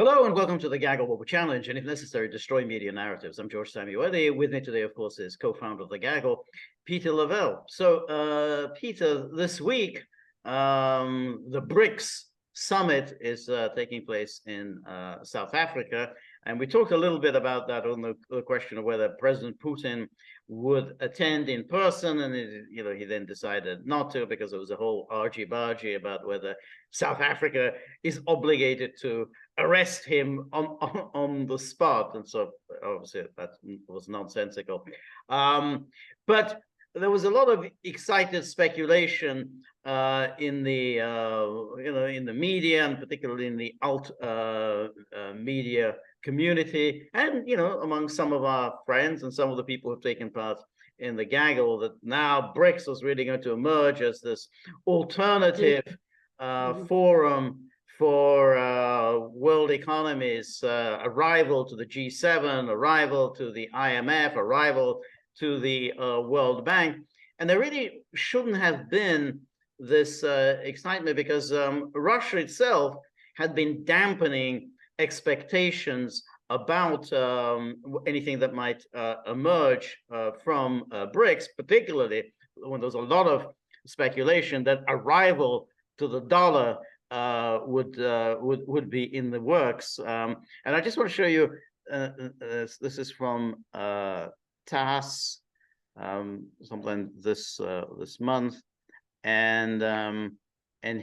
Hello and welcome to the Gaggle Wobble Challenge, and if necessary, destroy media narratives. I'm George Szamuely. With me today, of course, is co-founder of the Gaggle, Peter Lavelle. So, Peter, this week, the BRICS summit is taking place in South Africa, and we talked a little bit about that on the question of whether President Putin would attend in person, and he then decided not to because there was a whole argy-bargy about whether South Africa is obligated to arrest him on the spot, and so obviously that was nonsensical. But there was a lot of excited speculation in the in the media, and particularly in the alt media community, and among some of our friends and some of the people who've taken part in the Gaggle, that now BRICS was really going to emerge as this alternative forum for world economies, a rival to the G7, a rival to the IMF, a rival to the World Bank. And there really shouldn't have been this excitement because Russia itself had been dampening expectations about anything that might emerge from BRICS, particularly when there's a lot of speculation that a rival to the dollar would be in the works. And I just want to show you, this is from TASS, sometime this month, and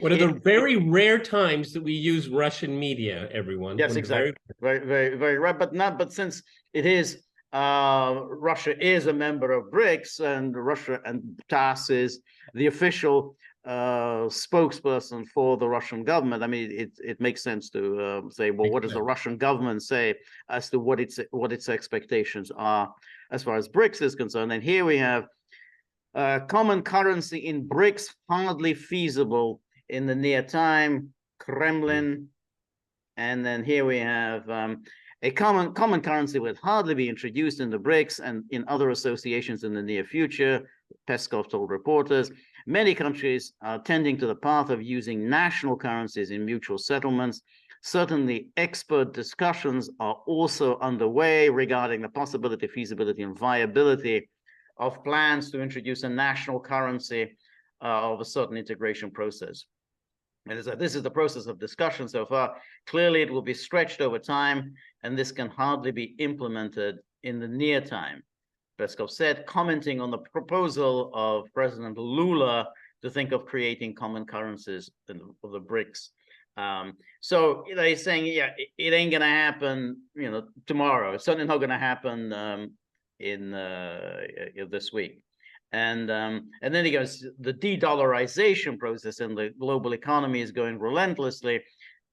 one of the very rare times that we use Russian media, everyone. Yes, exactly. Very rare, but since it is Russia is a member of BRICS, and Russia and TASS is the official spokesperson for the Russian government. I mean, it makes sense to say, well, what does the Russian government say as to what its expectations are as far as BRICS is concerned? And here we have common currency in BRICS hardly feasible in the near time, Kremlin. And then here we have a common currency would hardly be introduced in the BRICS and in other associations in the near future, Peskov told reporters. Many countries are tending to the path of using national currencies in mutual settlements. Certainly, expert discussions are also underway regarding the possibility, feasibility, and viability of plans to introduce a national currency of a certain integration process. And this is the process of discussion so far. Clearly, it will be stretched over time, and this can hardly be implemented in the near time, Peskov said, commenting on the proposal of President Lula to think of creating common currencies of the BRICS. So he's saying, yeah, it ain't going to happen, tomorrow. It's certainly not going to happen in this week. And then he goes, the de-dollarization process in the global economy is going relentlessly,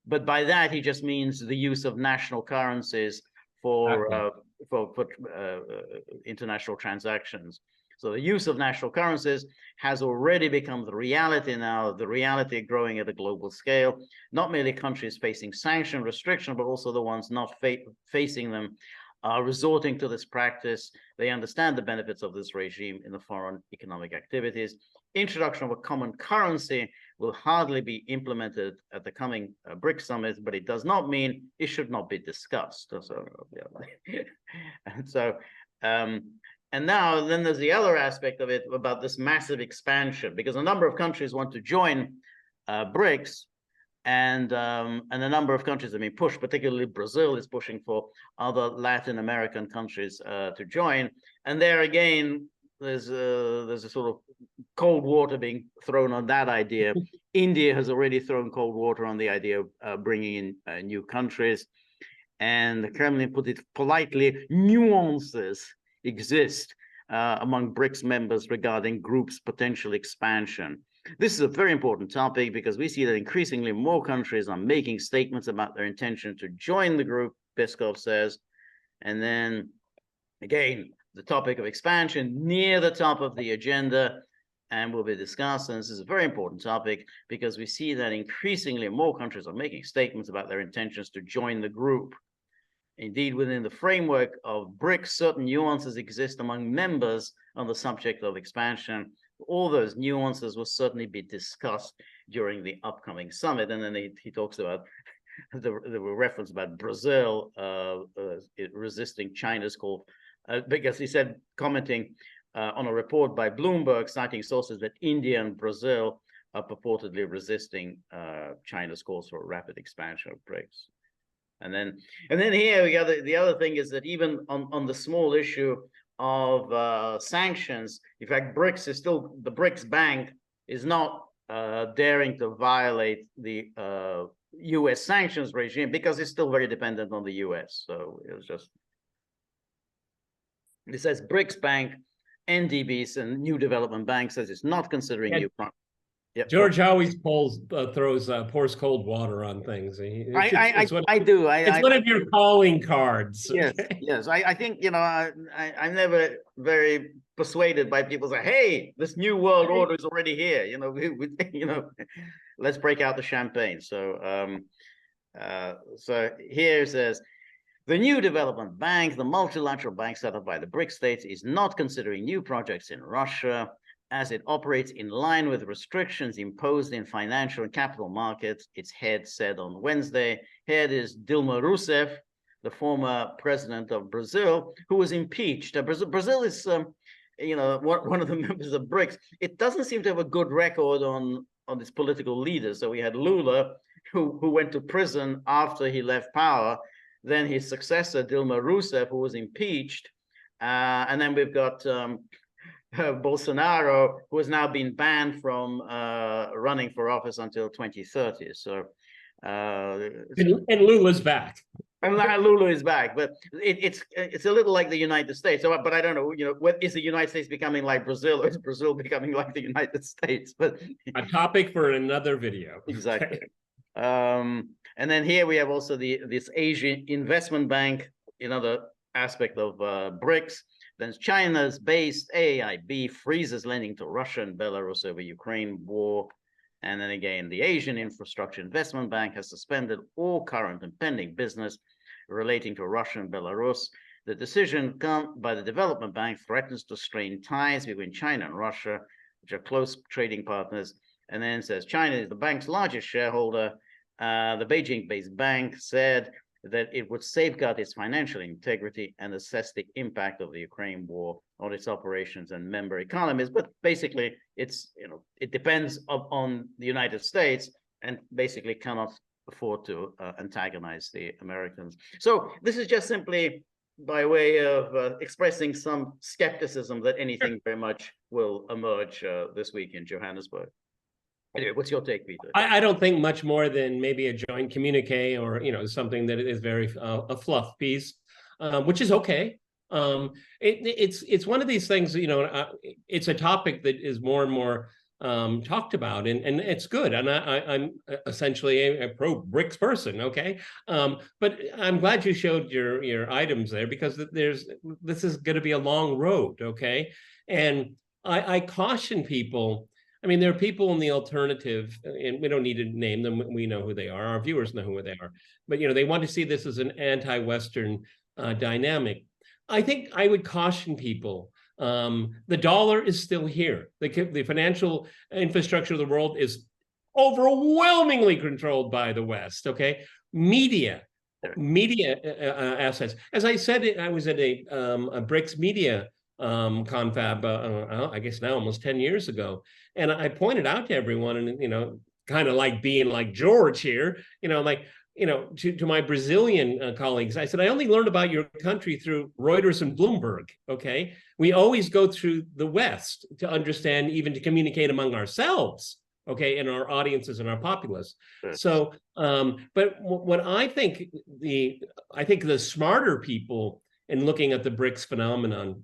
but by that he just means the use of national currencies for international transactions. So the use of national currencies has already become the reality now, the reality growing at a global scale. Not merely countries facing sanction restriction, but also the ones not facing them are resorting to this practice. They understand the benefits of this regime in the foreign economic activities. Introduction of a common currency will hardly be implemented at the coming BRICS summit, but it does not mean it should not be discussed. So, and now then there's the other aspect of it about this massive expansion, because a number of countries want to join BRICS, and a number of countries have been pushed, particularly Brazil is pushing for other Latin American countries to join. And there again, there's a sort of cold water being thrown on that idea. India has already thrown cold water on the idea of bringing in new countries. And the Kremlin put it politely, nuances exist among BRICS members regarding groups' potential expansion. This is a very important topic because we see that increasingly more countries are making statements about their intention to join the group, Peskov says. And then again, the topic of expansion near the top of the agenda and will be discussed. And this is a very important topic because we see that increasingly more countries are making statements about their intentions to join the group. Indeed, within the framework of BRICS, certain nuances exist among members on the subject of expansion. All those nuances will certainly be discussed during the upcoming summit. And then he talks about there were reference about Brazil resisting China's call, because he said, commenting on a report by Bloomberg, citing sources that India and Brazil are purportedly resisting China's calls for a rapid expansion of BRICS. And then here the other thing is that even on the small issue of sanctions, in fact, BRICS is still, the BRICS Bank is not daring to violate the US sanctions regime because it's still very dependent on the US. So it was just, it says BRICS Bank, NDBs, and New Development Bank says it's not considering new. Yep. George always pours cold water on things. I do. It's one of your calling cards. Yes, okay? Yes. I think, you know, I'm never very persuaded by people say, "Hey, this new world order is already here." You know, you know, let's break out the champagne. So, so here it says, the New Development Bank, the multilateral bank set up by the BRICS states, is not considering new projects in Russia, as it operates in line with restrictions imposed in financial and capital markets, its head said on Wednesday. Head is Dilma Rousseff, the former president of Brazil, who was impeached. Brazil is, you know, one of the members of BRICS. It doesn't seem to have a good record on its political leaders. So we had Lula, who went to prison after he left power. Then his successor, Dilma Rousseff, who was impeached. And then we've got Bolsonaro, who has now been banned from running for office until 2030. So, and Lula's back. And Lula is back, but it's a little like the United States. So, but I don't know, you know, what is the United States becoming like Brazil, or is Brazil becoming like the United States? But a topic for another video. Exactly. Okay. And then here we have also this Asian Investment Bank, another aspect of BRICS. Then China's based AIB freezes lending to Russia and Belarus over Ukraine war. And then again, the Asian Infrastructure Investment Bank has suspended all current and pending business relating to Russia and Belarus. The decision by the Development Bank threatens to strain ties between China and Russia, which are close trading partners. And then says China is the bank's largest shareholder. The Beijing-based bank said that it would safeguard its financial integrity and assess the impact of the Ukraine war on its operations and member economies. But basically, it's, you know, it depends on the United States and basically cannot afford to antagonize the Americans. So this is just simply by way of expressing some skepticism that anything very much will emerge this week in Johannesburg. Anyway, what's your take, Peter? I don't think much more than maybe a joint communique, or, you know, something that is very a fluff piece, which is okay. It's one of these things, you know, it's a topic that is more and more talked about, and it's good. And I'm essentially a pro BRICS person, okay? But I'm glad you showed your items there, because this is going to be a long road, okay? And I caution people. I mean, there are people in the alternative, and we don't need to name them. We know who they are. Our viewers know who they are. But, you know, they want to see this as an anti-Western dynamic. I think I would caution people. The dollar is still here. The financial infrastructure of the world is overwhelmingly controlled by the West, okay? Media assets. As I said, I was at a BRICS media confab, I guess now almost 10 years ago. And I pointed out to everyone, and, you know, kind of like being like George here, you know, like, you know, to my Brazilian colleagues, I said, I only learned about your country through Reuters and Bloomberg, okay? We always go through the West to understand, even to communicate among ourselves, okay, and our audiences and our populace. So, but what I think the smarter people in looking at the BRICS phenomenon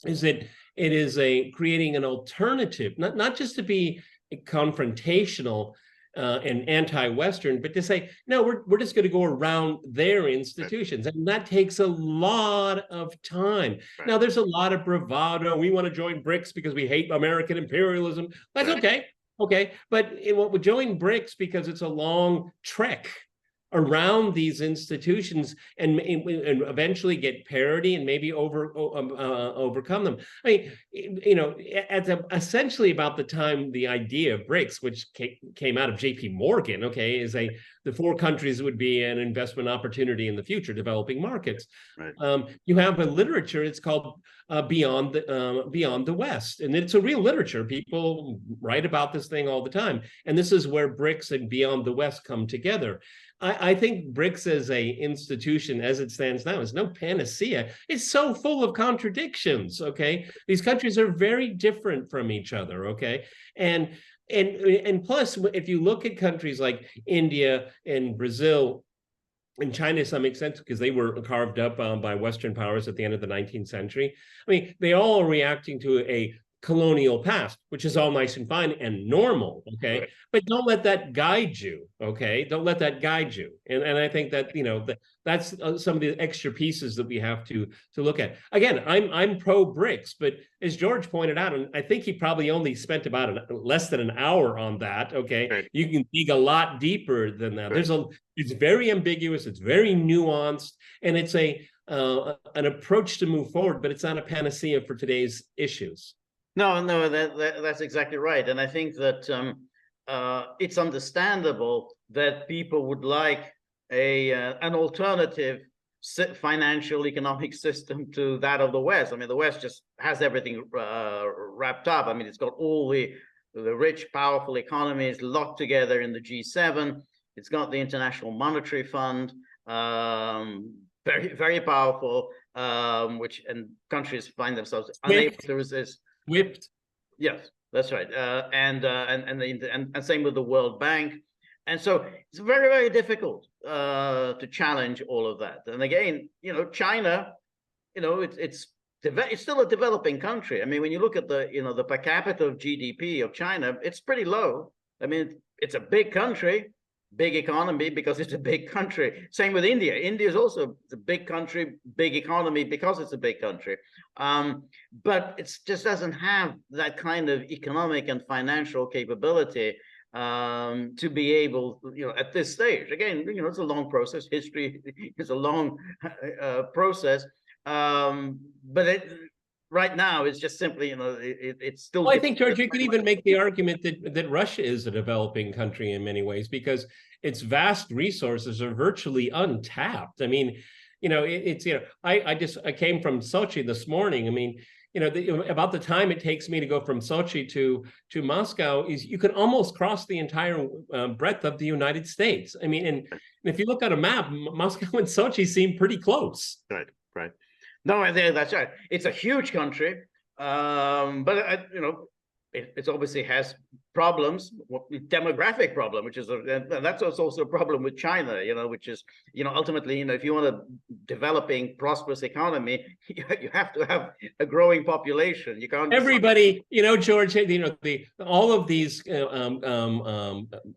is that it is creating an alternative, not just to be confrontational and anti-Western, but to say, no, we're just going to go around their institutions. And that takes a lot of time. Right. Now, there's a lot of bravado. We want to join BRICS because we hate American imperialism. That's okay. Okay. But we'll join BRICS because it's a long trek around these institutions and eventually get parity and maybe overcome them. I mean, you know, essentially about the time the idea of BRICS, which came out of J.P. Morgan, okay, is the 4 countries would be an investment opportunity in the future, developing markets. Right. You have a literature, it's called Beyond the West. And it's a real literature. People write about this thing all the time. And this is where BRICS and Beyond the West come together. I think BRICS as a institution, as it stands now, is no panacea. It's so full of contradictions, okay? These countries are very different from each other, okay? And plus, if you look at countries like India and Brazil and China to some extent, because they were carved up by Western powers at the end of the 19th century, I mean, they all are reacting to a colonial past, which is all nice and fine and normal, okay? Right. But don't let that guide you, okay? Don't let that guide you. And I think that, you know, that's some of the extra pieces that we have to look at. Again, I'm pro BRICS, but as George pointed out, and I think he probably only spent about less than an hour on that, okay? Right. You can dig a lot deeper than that. Right. It's very ambiguous, it's very nuanced, and it's an approach to move forward, but it's not a panacea for today's issues. No, that's exactly right. And I think that it's understandable that people would like an alternative financial economic system to that of the West. I mean, the West just has everything wrapped up. I mean, it's got all the rich, powerful economies locked together in the G7. It's got the International Monetary Fund, very, very powerful, and countries find themselves unable to resist. Whipped. Yes, that's right. And same with the World Bank. And so it's very, very difficult to challenge all of that. And again, you know, China, you know, it's still a developing country. I mean, when you look at the per capita of GDP of China, it's pretty low. I mean, it's a big country, big economy because it's a big country. Same with India. India is also a big country, big economy because it's a big country. But it just doesn't have that kind of economic and financial capability to be able, you know, at this stage. Again, you know, it's a long process. History is a long process. But right now, it's just simply, you know, it's still. Well, I think, George, you could even make the argument that Russia is a developing country in many ways because its vast resources are virtually untapped. I mean, you know, it's, you know, I came from Sochi this morning. I mean, you know, about the time it takes me to go from Sochi to Moscow is you can almost cross the entire breadth of the United States. I mean, and if you look at a map, Moscow and Sochi seem pretty close. Right. No, that's right. It's a huge country, but you know, it obviously has problems, demographic problem, which is and that's also a problem with China. You know, which is, you know, ultimately, you know, if you want a developing, prosperous economy, you have to have a growing population. You can't. Everybody, you know, George, you know, all of these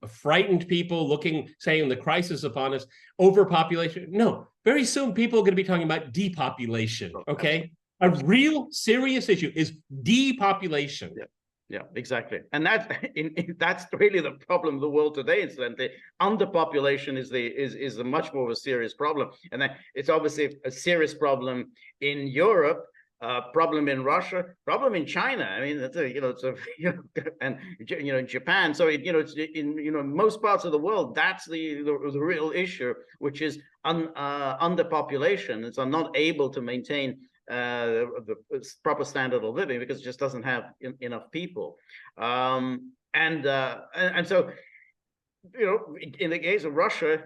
frightened people saying the crisis upon us, overpopulation. No. Very soon, people are going to be talking about depopulation, okay? A real serious issue is depopulation. Yeah, exactly. And that's really the problem of the world today, incidentally. Underpopulation is a much more of a serious problem. And it's obviously a serious problem in Europe, problem in Russia, problem in China. I mean, and you know, in Japan. So you know, it's in most parts of the world. That's the real issue, which is underpopulation. It's not able to maintain the proper standard of living because it just doesn't have enough people. And so, you know, in the case of Russia,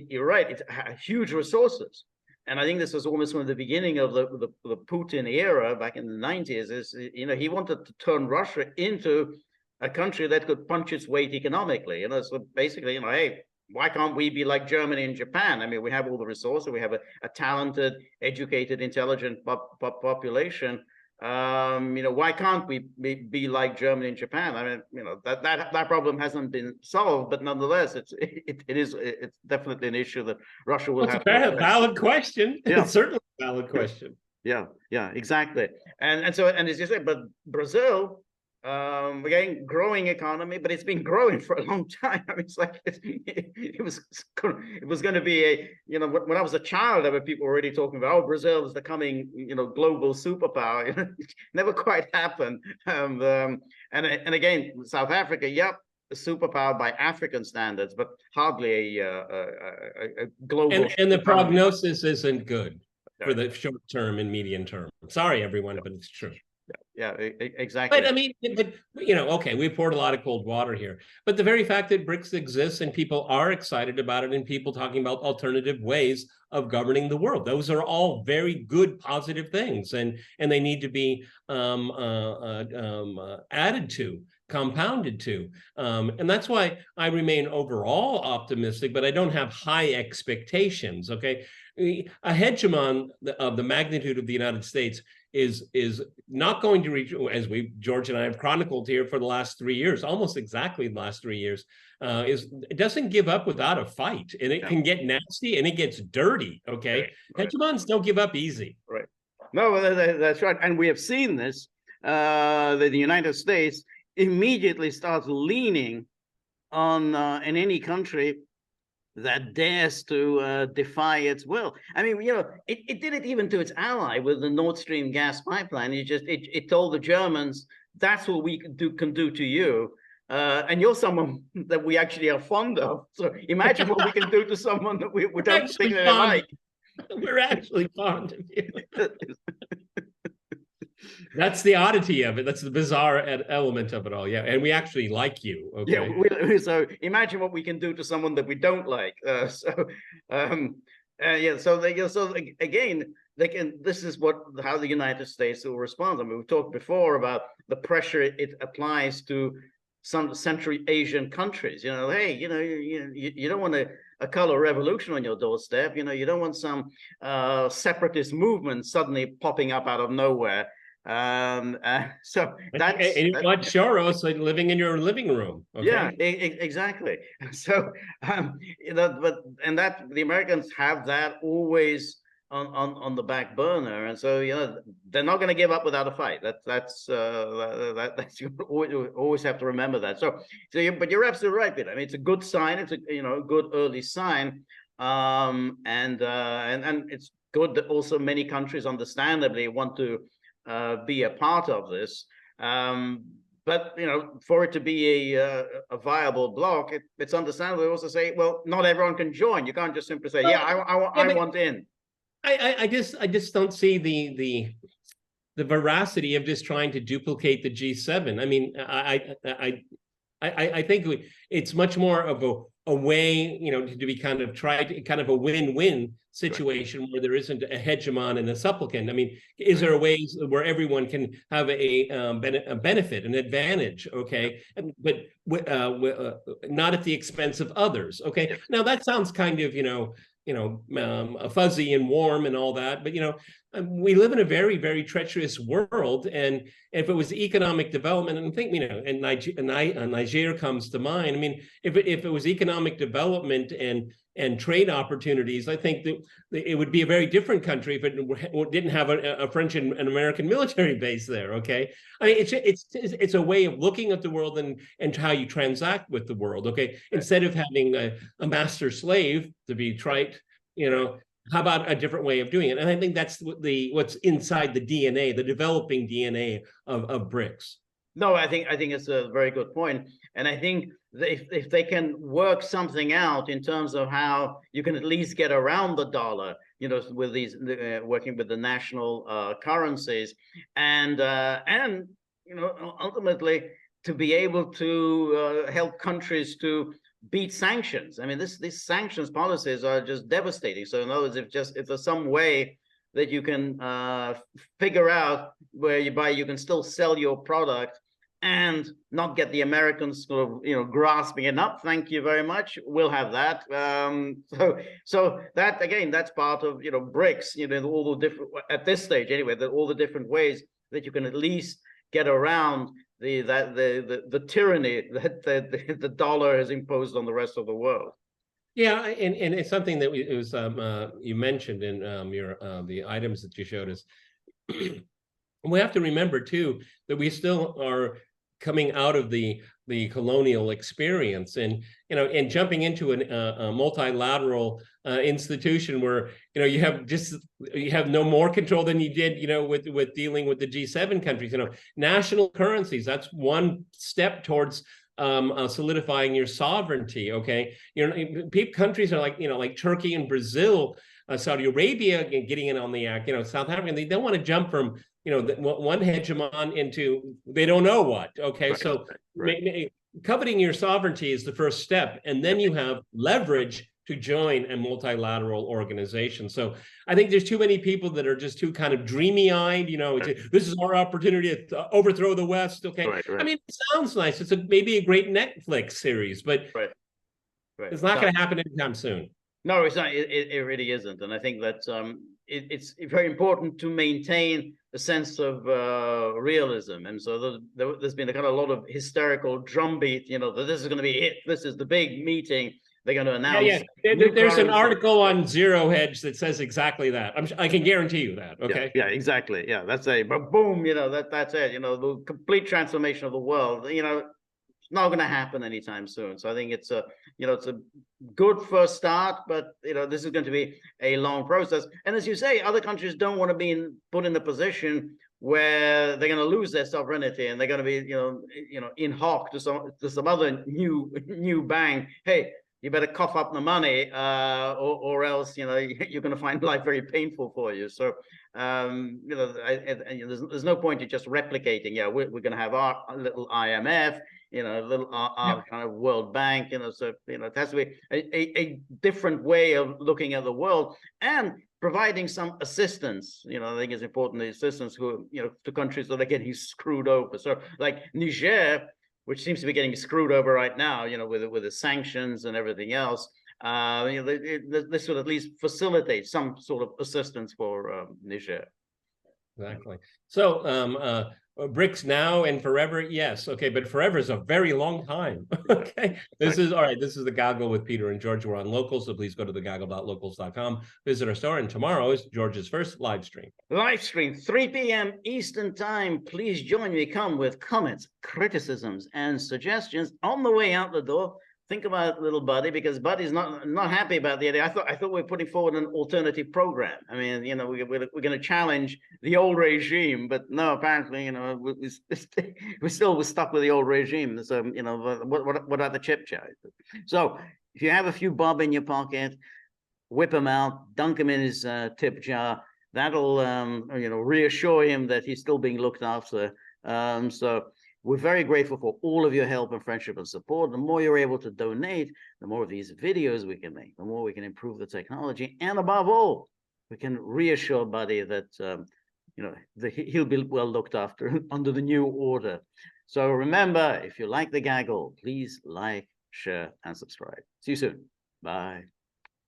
you're right. It has huge resources. And I think this was almost from the beginning of the Putin era back in the 90s. Is, you know, he wanted to turn Russia into a country that could punch its weight economically. You know, so basically, you know, hey, why can't we be like Germany and Japan? I mean, we have all the resources. We have a talented, educated, intelligent population. You know, why can't we be like Germany and Japan? I mean, you know, that problem hasn't been solved, but nonetheless, it's definitely an issue that Russia will have. It's a valid question. Yeah. It's certainly a valid question. Yeah, exactly. And so, and as you said, but Brazil, again, growing economy, but it's been growing for a long time. I mean, it's like it was going to be a, you know, when I was a child, there were people already talking about, oh, Brazil is the coming, you know, global superpower. It never quite happened. And again, South Africa, yep, superpower by African standards, but hardly a global. And the prognosis isn't good for the short term and medium term. Sorry, everyone, but it's true. Yeah, exactly. But I mean, but okay, we poured a lot of cold water here. But the very fact that BRICS exists and people are excited about it, and people talking about alternative ways of governing the world, those are all very good, positive things, and they need to be added to, compounded to, and that's why I remain overall optimistic, but I don't have high expectations. Okay, a hegemon of the magnitude of the United States is not going to reach, as George and I have chronicled here for the last 3 years, almost exactly the last 3 years, it doesn't give up without a fight, and it can get nasty and it gets dirty. Okay, right. Hegemons don't give up easy. Right. No, that's right, and we have seen this. The United States immediately starts leaning on in any country that dares to defy its will. I mean, it did it even to its ally with the Nord Stream gas pipeline. It told the Germans, that's what we can do to you. And you're someone that we actually are fond of. So imagine what we can do to someone that we don't think they like. We're actually fond of you. That's the oddity of it. That's the bizarre element of it all. Yeah, and we actually like you. Okay. Yeah. So imagine what we can do to someone that we don't like. Yeah. So again, this is how the United States will respond. I mean, we've talked before about the pressure it applies to some Central Asian countries. Hey, you don't want a color revolution on your doorstep. You don't want some separatist movement suddenly popping up out of nowhere. So that's, and you want Soros living in your living room. Okay? Yeah, exactly. So but the Americans have that always on the back burner, and so they're not going to give up without a fight. That's you always have to remember that. But you're absolutely right, Peter. I mean, it's a good sign. It's a good early sign, and it's good that also many countries understandably want to be a part of this, but for it to be a viable bloc, it's understandable to also say, well, not everyone can join. You can't just simply say, I want in. I just don't see the veracity of just trying to duplicate the G7. I mean, I think it's much more of a way, to be kind of a win-win situation where there isn't a hegemon and a supplicant. I mean, is there a way where everyone can have a benefit, an advantage? Okay, but not at the expense of others. Okay, now that sounds kind of fuzzy and warm and all that, but we live in a very, very treacherous world, and if it was economic development, and I think and Nigeria comes to mind. I mean, if it was economic development and trade opportunities, I think that it would be a very different country if it didn't have a French and American military base there. Okay, I mean, it's a way of looking at the world and how you transact with the world. Okay, instead of having a master slave, to be trite, how about a different way of doing it? And I think that's what's inside the DNA, the developing DNA of BRICS. No, I think it's a very good point. And I think if they can work something out in terms of how you can at least get around the dollar, with these working with the national currencies, and ultimately to be able to help countries to beat sanctions. I mean, these sanctions policies are just devastating. So in other words, if there's some way that you can figure out whereby you can still sell your product and not get the Americans sort of grasping it up, thank you very much, we'll have that. So that, again, that's part of BRICS, all the different, at this stage anyway, all the different ways that you can at least get around the tyranny that the dollar has imposed on the rest of the world. Yeah, and it's something that it was you mentioned in the items that you showed us. We have to remember too that we still are coming out of the colonial experience, and jumping into a multilateral institution where you have no more control than you did with dealing with the G7 countries. National currencies, that's one step towards solidifying your sovereignty. Okay, countries are like like Turkey and Brazil, Saudi Arabia getting in on the act. South Africa, they don't want to jump from one hegemon into they don't know what. Okay, Right, so right. coveting your sovereignty is the first step, and then you have leverage to join a multilateral organization. So I think there's too many people that are just too kind of dreamy-eyed, this is our opportunity to overthrow the West. Okay. Right, right. I mean, it sounds nice. It's maybe a great Netflix series, but Right, right. it's not going to happen anytime soon. No, it's not. It really isn't. And I think that it's very important to maintain a sense of realism. And so there's been a kind of a lot of hysterical drumbeat, that this is going to be it. This is the big meeting. They're going to announce. Yeah. There's an article on Zero Hedge that says exactly that. I can guarantee you that. Okay. Yeah, exactly. Yeah, that's but boom, that's it. The complete transformation of the world. It's not going to happen anytime soon. So I think it's a good first start, but this is going to be a long process. And as you say, other countries don't want to be put in a position where they're going to lose their sovereignty and they're going to be in hock to some other new bank. Hey, you better cough up the money, or else you're going to find life very painful for you. So there's no point in just replicating. Yeah, we're going to have our little IMF, our kind of World Bank. So it has to be a different way of looking at the world and providing some assistance. I think it's important, the assistance to countries that are getting screwed over. So like Niger, which seems to be getting screwed over right now, with the sanctions and everything else. This would at least facilitate some sort of assistance for Niger. Exactly. So BRICS now and forever, yes. Okay, but forever is a very long time. Okay. This is all right. This is The Gaggle with Peter and George. We're on Locals, so please go to thegaggle.locals.com. Visit our store, and tomorrow is George's first live stream. Live stream, 3 p.m. Eastern Time. Please join me. Come with comments, criticisms, and suggestions. On the way out the door, think about little Buddy, because Buddy's not happy about the idea. I thought we were putting forward an alternative program. I mean, we're going to challenge the old regime, but no, apparently, we're still stuck with the old regime. So, what are the chip jars? So, if you have a few bob in your pocket, whip them out, dunk them in his tip jar. That'll, reassure him that he's still being looked after. So. We're very grateful for all of your help and friendship and support. The more you're able to donate, the more of these videos we can make, the more we can improve the technology. And above all, we can reassure Buddy that, he'll be well looked after under the new order. So remember, if you like The Gaggle, please like, share, and subscribe. See you soon. Bye.